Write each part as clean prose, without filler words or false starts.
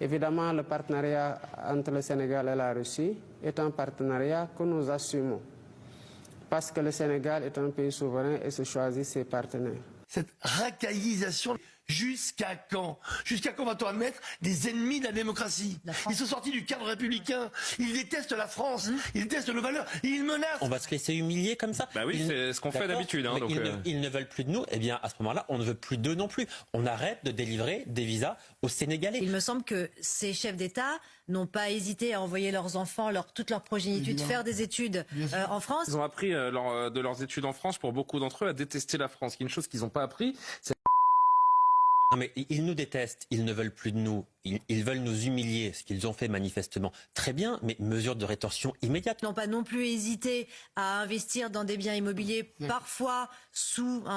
Évidemment, le partenariat entre le Sénégal et la Russie est un partenariat que nous assumons, parce que le Sénégal est un pays souverain et se choisit ses partenaires. Cette racaillisation, jusqu'à quand? Jusqu'à quand va-t-on admettre des ennemis de la démocratie? Ils sont sortis du cadre républicain, ils détestent la France, ils détestent nos valeurs, ils menacent. On va se laisser humilier comme ça? Bah oui, c'est ce qu'on fait d'habitude. Hein, ils ne veulent plus de nous, eh bien à ce moment-là, on ne veut plus d'eux non plus. On arrête de délivrer des visas aux Sénégalais. Il me semble que ces chefs d'État n'ont pas hésité à envoyer leurs enfants, toute leur progéniture, faire des études en France. Ils ont appris de leurs études en France, pour beaucoup d'entre eux, à détester la France. Une chose qu'ils n'ont pas appris, c'est... Non mais ils nous détestent, ils ne veulent plus de nous, ils veulent nous humilier, ce qu'ils ont fait manifestement. Très bien, mais mesure de rétorsion immédiate. Ils n'ont pas non plus hésité à investir dans des biens immobiliers, parfois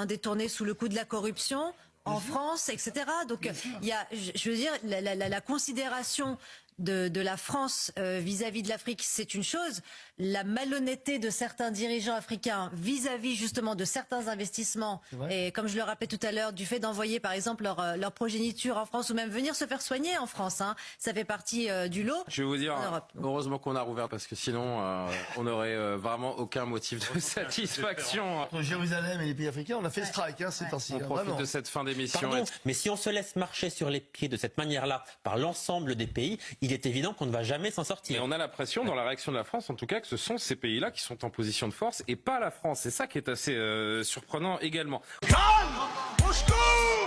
détournés sous le coup de la corruption, en France, etc. Donc il y a, je veux dire, la considération de la France vis-à-vis de l'Afrique, c'est une chose. La malhonnêteté de certains dirigeants africains vis-à-vis justement de certains investissements, et comme je le rappelais tout à l'heure, du fait d'envoyer par exemple leur progéniture en France ou même venir se faire soigner en France, ça fait partie du lot. Je vais vous dire, heureusement qu'on a rouvert, parce que sinon on n'aurait vraiment aucun motif de satisfaction. Entre Jérusalem et les pays africains, on a fait strike ces temps-ci. On profite de cette fin d'émission. Pardon, mais si on se laisse marcher sur les pieds de cette manière-là par l'ensemble des pays, il est évident qu'on ne va jamais s'en sortir. Et on a l'impression, dans la réaction de la France, en tout cas, que ce sont ces pays-là qui sont en position de force et pas la France. C'est ça qui est assez surprenant également. Calme! Au secours!